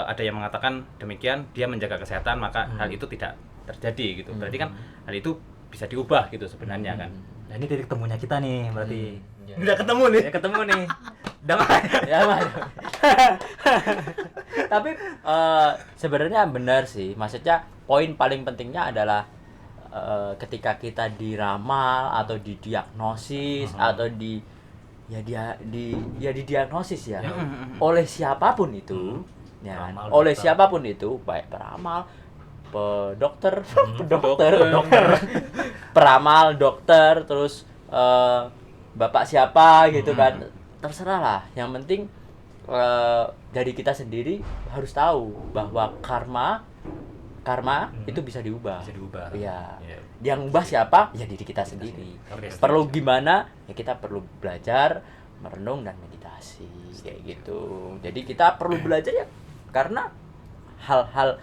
ada yang mengatakan demikian dia menjaga kesehatan maka hal itu tidak terjadi gitu. Berarti kan hal itu bisa diubah gitu sebenarnya kan. Nah ini titik temunya kita nih berarti. Udah ketemu nih. Ya ketemu nih. Damai. Ya, Mas. Tapi sebenarnya benar sih. Maksudnya poin paling pentingnya adalah ketika kita diramal atau didiagnosis atau didiagnosis ya oleh siapapun itu, ya kan? Peramal, Oleh dokter. siapapun itu, baik peramal, dokter, peramal, dokter, terus bapak siapa gitu kan, terserah lah. Yang penting dari kita sendiri harus tahu bahwa karma itu bisa diubah. Bisa diubah. Iya. Iya. Yang ubah siapa? Ya diri kita sendiri. Oke, Perlu gimana? Ya kita perlu belajar, merenung dan meditasi kayak gitu. Jadi kita perlu belajar ya karena hal-hal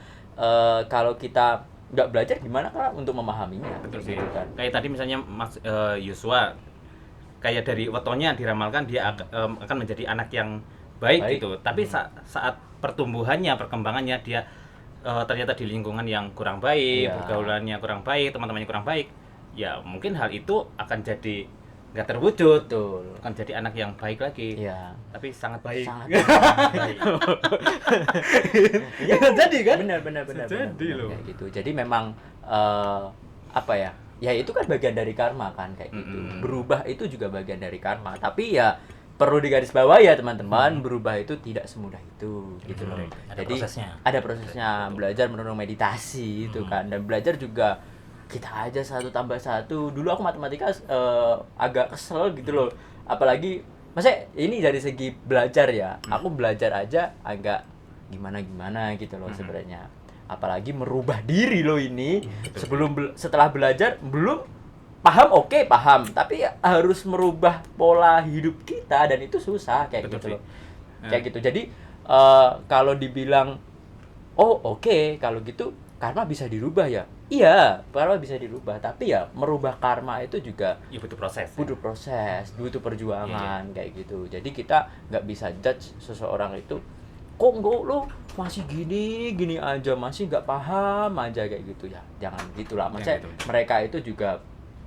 kalau kita nggak belajar gimana kan untuk memahaminya. Betul Kayak sih. gitu kan. Kayak tadi misalnya Mas Yuswa kayak dari wetonya diramalkan dia akan menjadi anak yang baik. Gitu. Tapi saat pertumbuhannya, perkembangannya dia ternyata di lingkungan yang kurang baik, Iya. pergaulannya kurang baik, teman-temannya kurang baik, ya mungkin hal itu akan jadi nggak terwujud, Betul. akan jadi anak yang baik lagi, Iya. tapi sangat baik. Sangat baik. Ya, jadi kan? Benar. Jadi loh. Kayak gitu. Jadi memang apa ya? Ya itu kan bagian dari karma kan kayak gitu. Berubah itu juga bagian dari karma. Tapi ya perlu digarisbawahi ya teman-teman, berubah itu tidak semudah itu gitu loh. Ada Jadi prosesnya. ada prosesnya, belajar merenung meditasi itu kan, dan belajar juga kita aja 1 tambah 1. Dulu aku matematika agak kesel gitu loh. Apalagi maksudnya ini dari segi belajar ya. Aku belajar aja agak gimana gitu loh sebenarnya. Apalagi merubah diri loh ini. Setelah belajar belum paham, paham, tapi ya harus merubah pola hidup kita dan itu susah kayak Betul gitu sih. loh. Kayak gitu. Jadi kalau dibilang kalau gitu karma bisa dirubah ya. Iya, karma bisa dirubah, tapi ya merubah karma itu juga Ya butuh proses. butuh proses, butuh perjuangan kayak gitu. Jadi kita nggak bisa judge seseorang itu kok enggak lo masih gini aja, masih nggak paham aja kayak gitu ya. Jangan gitulah. Maksudnya gitu. mereka itu juga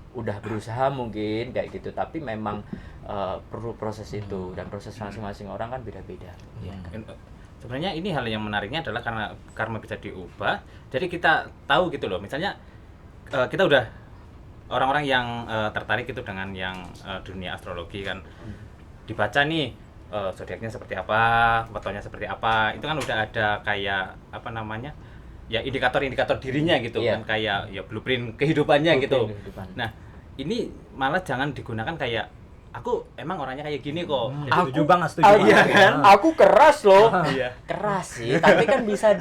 udah berusaha mungkin kayak gitu, tapi memang perlu proses itu, dan proses masing-masing orang kan beda-beda. Iya. Sebenarnya ini hal yang menariknya adalah karena karma bisa diubah, jadi kita tahu gitu loh. Misalnya kita udah orang-orang yang tertarik itu dengan yang dunia astrologi kan, dibaca nih zodiaknya seperti apa, wetonya seperti apa, itu kan udah ada kayak apa namanya ya indikator-indikator dirinya gitu Iya. kan, kayak ya blueprint kehidupannya gitu. Kehidupan. Nah ini malah jangan digunakan kayak aku emang orangnya kayak gini kok. Setuju banget, setuju Iya banget. kan? Aku keras loh. Iya. Keras sih, tapi kan bisa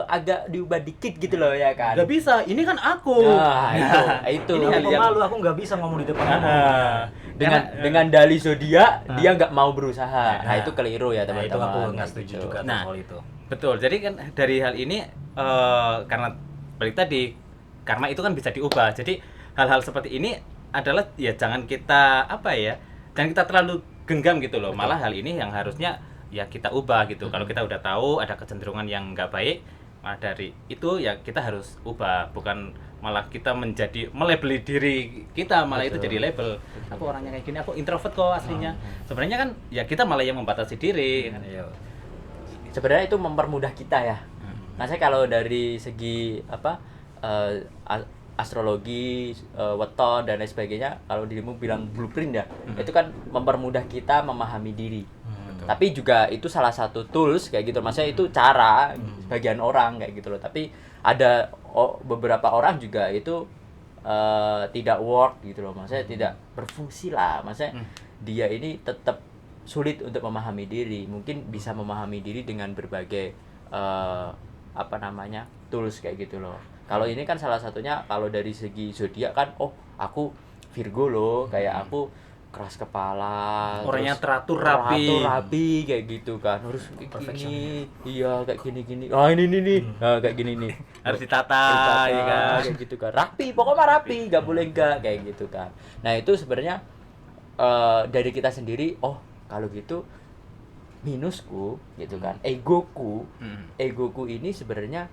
agak diubah dikit gitu loh ya kan. Gak bisa, ini kan aku. Nah, itu. Ini hal aku yang- malu, aku nggak bisa ngomong di depan umum. dengan dali zodiak dia nggak mau berusaha. Nah, itu keliru ya Nah, teman-teman. itu aku nggak Kayak setuju gitu. juga Nah. soal itu. Betul. Jadi kan dari hal ini karena balik tadi karma itu kan bisa diubah. Jadi hal-hal seperti ini adalah ya jangan kita jangan kita terlalu genggam gitu loh. Malah hal ini yang harusnya ya kita ubah gitu. Kalau kita udah tahu ada kecenderungan yang nggak baik, dari itu ya kita harus ubah, bukan malah kita menjadi melabeli diri kita, malah itu Betul. jadi label. Aku orangnya kayak gini, aku introvert kok aslinya. Sebenarnya kan ya kita malah yang membatasi diri kan. Iya. Sebenarnya itu mempermudah kita ya. Nah, saya kalau dari segi astrologi, weton dan lain sebagainya, kalau dirimu bilang blueprint ya, itu kan mempermudah kita memahami diri. Tapi juga itu salah satu tools kayak gitu. Maksudnya itu cara bagian orang kayak gitu loh. Tapi ada beberapa orang juga itu tidak work gitu loh. Maksudnya tidak berfungsi lah. Maksudnya dia ini tetap sulit untuk memahami diri. Mungkin bisa memahami diri dengan berbagai tools kayak gitu loh. Kalau ini kan salah satunya, kalau dari segi zodiak kan, oh aku Virgo loh, kayak aku keras kepala, Orangnya terus teratur rapi. kayak gitu kan, harus kayak gini, iya kayak gini, ini nah, kayak gini nih, Harus ditata, ya kan. kayak gitu kan, rapi, pokoknya rapi, nggak boleh enggak kayak gitu kan. Nah itu sebenarnya dari kita sendiri, oh kalau gitu minusku gitu kan, egoku ini sebenarnya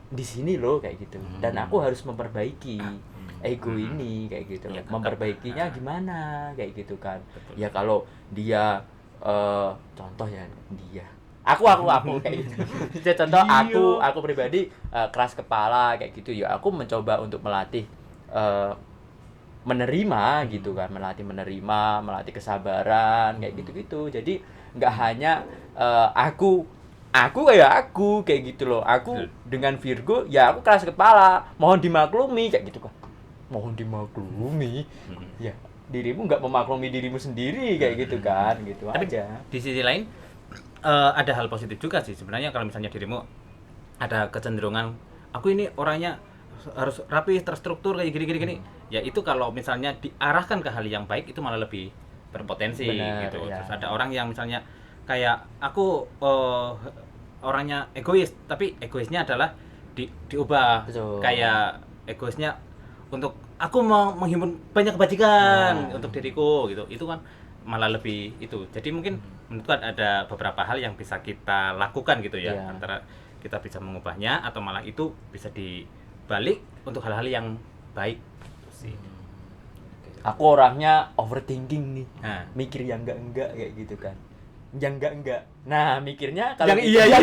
di sini loh kayak gitu, dan aku harus memperbaiki ego ini kayak gitu loh. Ya, Memperbaikinya gimana kayak gitu kan. Ya kalau dia contoh ya, aku kayak gitu. Jadi contoh aku pribadi keras kepala kayak gitu ya, aku mencoba untuk melatih menerima gitu kan, melatih kesabaran kayak gitu. Jadi nggak hanya aku kayak gitu loh. Aku dengan Virgo ya aku keras kepala, mohon dimaklumi kayak gitu kan. Mohon dimaklumi. Ya, dirimu nggak memaklumi dirimu sendiri kayak gitu kan, gitu Tapi aja. di sisi lain ada hal positif juga sih sebenarnya. Kalau misalnya dirimu ada kecenderungan aku ini orangnya harus rapi, terstruktur kayak gini. Ya itu kalau misalnya diarahkan ke hal yang baik itu malah lebih berpotensi. Benar, gitu. ya. Terus ada orang yang misalnya kayak aku orangnya egois, tapi egoisnya adalah diubah. Betul. Kayak egoisnya untuk aku mau menghimpun banyak kebajikan untuk diriku gitu. Itu kan malah lebih itu. Jadi mungkin menurutku ada beberapa hal yang bisa kita lakukan gitu ya. Iya. Antara kita bisa mengubahnya atau malah itu bisa dibalik untuk hal-hal yang baik gitu sih. Aku orangnya overthinking nih. Nah. Mikir yang enggak kayak gitu kan. Yang enggak. Nah, mikirnya kalau Yang gitu, iya.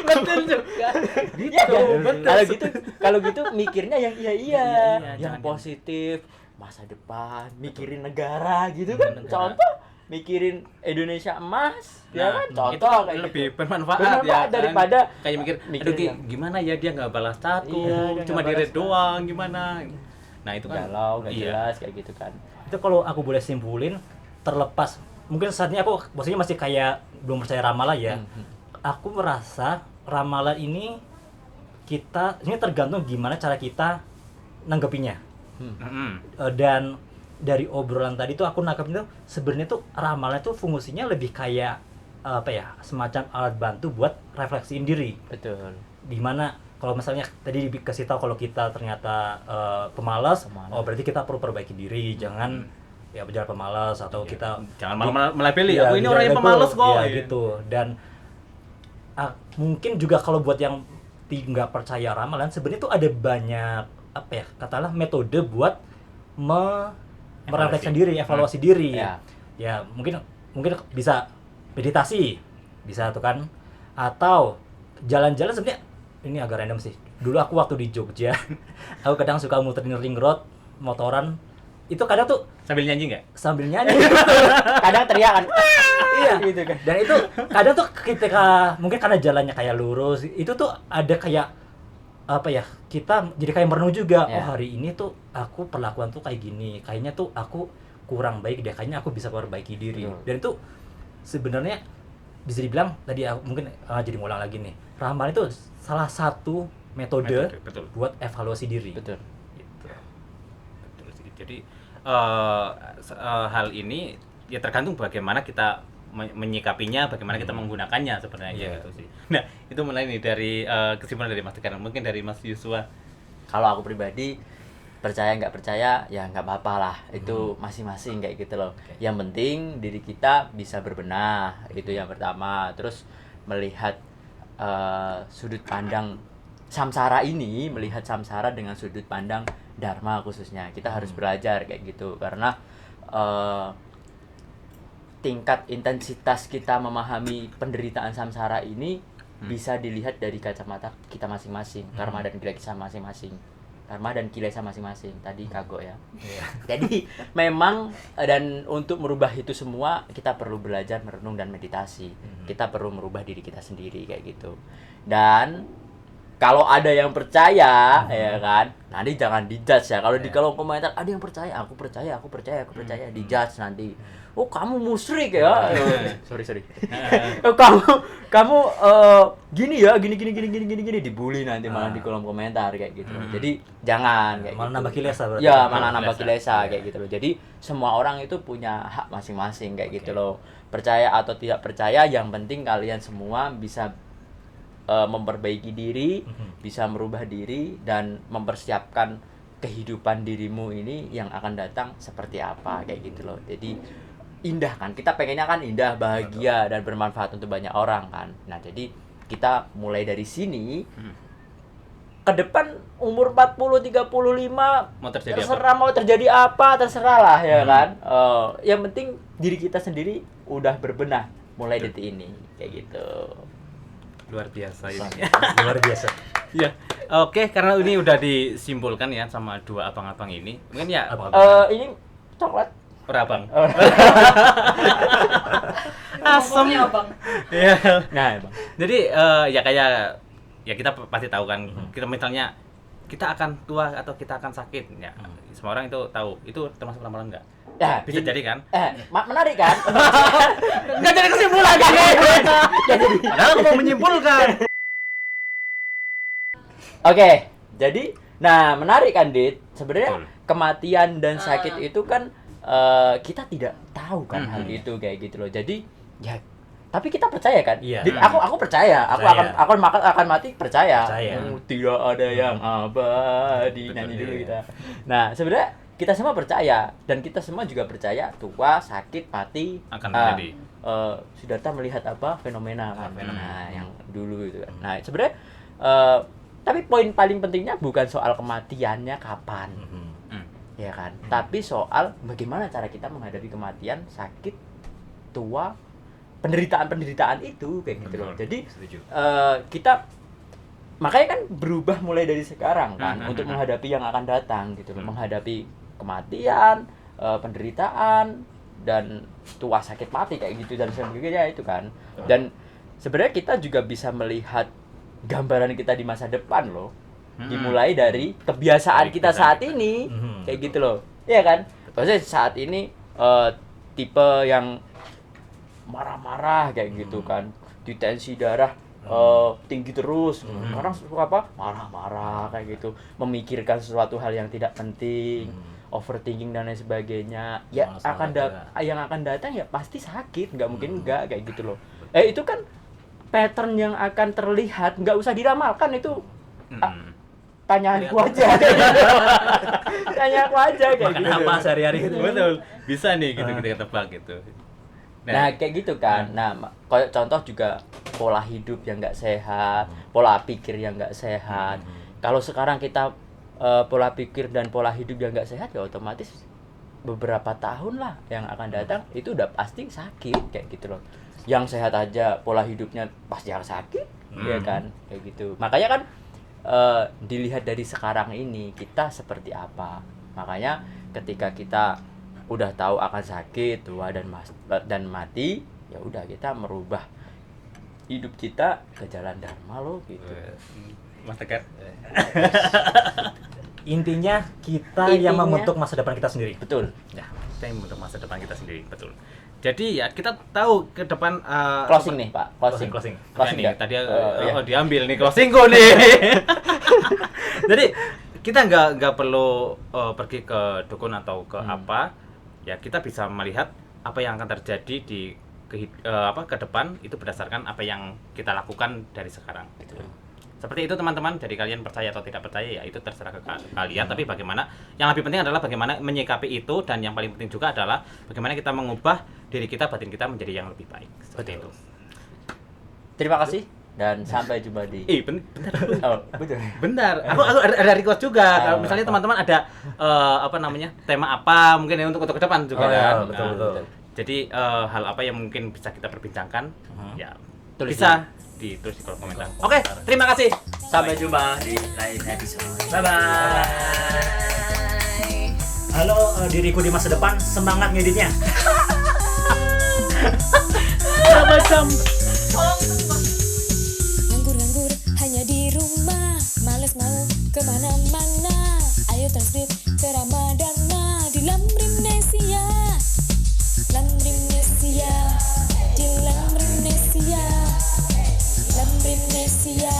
betul juga. Gitu. Iya, Betul. Kalau gitu mikirnya yang iya, Iya, yang jangan positif, masa depan, mikirin negara gitu kan. Negara. Contoh mikirin Indonesia emas, ya kan? itu Contoh kan kayak lebih gitu. bermanfaat Bermanfaat ya kan? daripada kayak mikir mikir aduh Ki, yang- gimana ya dia nggak balas chatku, Iya, dia cuma nggak di read balas doang gimana. Nah itu kan galau, nggak iya. jelas kayak gitu kan. Itu kalau aku boleh simpulin, terlepas mungkin saat ini aku maksudnya masih kayak belum percaya ramalan ya. Aku merasa ramalan ini ini tergantung gimana cara kita nanggepinya. Dan dari obrolan tadi tuh aku nangkep itu sebenarnya tuh ramalan tuh fungsinya lebih kayak apa ya, semacam alat bantu buat refleksiin diri. Betul. Dimana kalau misalnya tadi dikasih tahu kalau kita ternyata pemalas, oh berarti kita perlu perbaiki diri, jangan ya berjalan pemalas atau kita Jangan malah melabeli Iya, aku ini jangan orang yang betul. pemalas kok. Iya, Iya. gitu. Dan mungkin juga kalau buat yang nggak percaya ramalan, sebenarnya tuh ada banyak apa ya, katakanlah metode buat merefleksikan diri, evaluasi diri. Ya. Ya, mungkin bisa meditasi, bisa tuh kan, atau jalan-jalan. Sebenarnya ini agak random sih. Dulu aku waktu di Jogja, aku kadang suka muterin ring road, motoran. Itu kadang tuh Sambil nyanyi nggak? sambil nyanyi. Kadang teriak kan. Iya, Gitu kan. dan itu kadang tuh ketika mungkin karena jalannya kayak lurus, itu tuh ada kayak apa ya, kita jadi kayak merenung juga. Ya. Oh hari ini tuh aku perlakuan tuh kayak gini, kayaknya tuh aku kurang baik deh, kayaknya aku bisa perbaiki diri. Betul. Dan itu sebenarnya bisa dibilang tadi mungkin jadi ngulang lagi nih, ramalan itu salah satu metode Betul. buat evaluasi diri. Betul. Gitu. Betul sih. Jadi hal ini ya tergantung bagaimana kita menyikapinya, bagaimana kita menggunakannya sebenarnya gitu sih. Nah, itu mulai nih dari kesimpulan dari Mas Tegar, mungkin dari Mas Yusua. Kalau aku pribadi percaya nggak percaya ya nggak apa-apa lah, itu masing-masing kayak gitu loh. Yang penting diri kita bisa berbenah, itu yang pertama. Terus melihat sudut pandang samsara ini, melihat samsara dengan sudut pandang dharma khususnya. Kita harus belajar kayak gitu karena tingkat intensitas kita memahami penderitaan samsara ini bisa dilihat dari kacamata kita masing-masing, karma dan kilesa masing-masing. Karma dan kilesa masing-masing. Tadi kagok ya. Jadi memang dan untuk merubah itu semua kita perlu belajar merenung dan meditasi. Kita perlu merubah diri kita sendiri kayak gitu. Dan kalau ada yang percaya ya kan, nanti jangan dijudge ya. Kalau di kolom komentar ada yang percaya, aku percaya, dijudge nanti. Oh, kamu musyrik ya. Sorry. Oh, kamu gini ya, gini dibully nanti malah di kolom komentar kayak gitu. Jadi jangan kayak malah gitu. nambah kilesa berarti. Ya, malah nambah kilesa kayak gitu loh. Jadi semua orang itu punya hak masing-masing kayak gitu loh. Percaya atau tidak percaya, yang penting kalian semua bisa memperbaiki diri, bisa merubah diri dan mempersiapkan kehidupan dirimu ini yang akan datang seperti apa kayak gitu loh. Jadi indah kan, kita pengennya kan indah, bahagia dan bermanfaat untuk banyak orang kan. Nah jadi kita mulai dari sini ke depan umur 40, 35 Mau terjadi terserah mau terjadi apa terserah lah ya kan. Yang penting diri kita sendiri udah berbenah mulai detik ini kayak gitu. Luar biasa ini. Luar biasa. Ya. Oke, karena ini udah disimpulkan ya sama dua abang-abang ini. Mungkin ya Ini coklat. abang. Asam. Ya. Nah, Bang. Jadi ya kayak ya kita pasti tahu kan, kita misalnya kita akan tua atau kita akan sakit ya. Semua orang itu tahu. Itu termasuk ramalan enggak? Ya, Bisa jadi kan? Menarik kan? Enggak jadi kesimpulan kan? Padahal aku mau menyimpulkan. Oke, jadi nah menarik kan Dit. Sebenarnya Betul. kematian dan sakit itu kan kita tidak tahu kan hal itu kayak gitu loh. Jadi ya tapi kita percaya kan? Iya. Dit, aku percaya. Aku akan mati percaya. Percaya. Tidak ada yang abadi. Betul, Nyanyi dulu iya. kita. Nah, sebenarnya kita semua percaya dan kita semua juga percaya tua, sakit, mati Akan terjadi. Siddhartha melihat apa? Fenomena kan. Fenomena. Nah, yang dulu itu kan. Nah, sebenarnya tapi poin paling pentingnya bukan soal kematiannya kapan, ya kan? Tapi soal bagaimana cara kita menghadapi kematian, sakit, tua, penderitaan itu kayak gitu loh. Jadi kita makanya kan berubah mulai dari sekarang kan untuk menghadapi yang akan datang gitu loh, menghadapi kematian, penderitaan dan tua sakit mati kayak gitu dan sebagainya itu kan. Dan sebenarnya kita juga bisa melihat gambaran kita di masa depan loh. Dimulai dari kebiasaan kita saat ini kayak gitu loh. Iya kan? Maksudnya saat ini tipe yang marah-marah kayak gitu kan. Di tensi darah tinggi terus. Orang suka apa? Marah-marah kayak gitu. Memikirkan sesuatu hal yang tidak penting. Overthinking dan lain sebagainya. Ya yang akan datang ya pasti sakit, nggak mungkin enggak kayak gitu loh. Itu kan pattern yang akan terlihat, nggak usah diramalkan itu. Tanya aku aja. Tanya aku aja kayak Makan gitu. apa sehari-hari gitu. Betul. Bisa nih gitu kita tebak gitu. Nah, kayak gitu kan. Nah, kayak contoh juga pola hidup yang nggak sehat, pola pikir yang nggak sehat. Kalau sekarang kita pola pikir dan pola hidup yang nggak sehat, ya otomatis beberapa tahun lah yang akan datang itu udah pasti sakit kayak gitu loh. Yang sehat aja pola hidupnya pasti akan sakit, ya kan? Kayak gitu. Makanya kan dilihat dari sekarang ini kita seperti apa. Makanya ketika kita udah tahu akan sakit, tua dan mati, ya udah kita merubah hidup kita ke jalan dharma loh gitu. Mas Tegar. Intinya kita yang membentuk masa depan kita sendiri. Betul. Ya, kita yang membentuk masa depan kita sendiri, betul. Jadi ya kita tahu ke depan Closing nih, Pak. Closing. Closing nih, nggak? tadi Iya. diambil nih closingku nih. Jadi kita nggak perlu pergi ke dukun atau ke apa. Ya kita bisa melihat apa yang akan terjadi di ke depan itu berdasarkan apa yang kita lakukan dari sekarang gitu. Seperti itu teman-teman, jadi kalian percaya atau tidak percaya ya itu terserah ke kalian, tapi bagaimana yang lebih penting adalah bagaimana menyikapi itu, dan yang paling penting juga adalah bagaimana kita mengubah diri kita, batin kita menjadi yang lebih baik. Seperti itu. Terima kasih dan sampai jumpa di Bentar. oh betul Bentar. Aku ada request juga. Kalau misalnya teman-teman ada apa namanya? Tema apa mungkin ya untuk ke depan juga Oh, ya, kan. betul, Nah, betul. Jadi hal apa yang mungkin bisa kita perbincangkan? Ya, Tulis bisa ditulis di kolom komentar. Oke, terima kasih. sampai jumpa di lain episode. Bye bye. Halo diriku di masa depan, semangat ngeditnya. Nganggur-nganggur hanya di rumah, males mau kemana-mana. Ayo transkrip ke Ramadana di Lamrimnesia, Lamrimnesia, di Lamrimnesia, Lamrimnesia.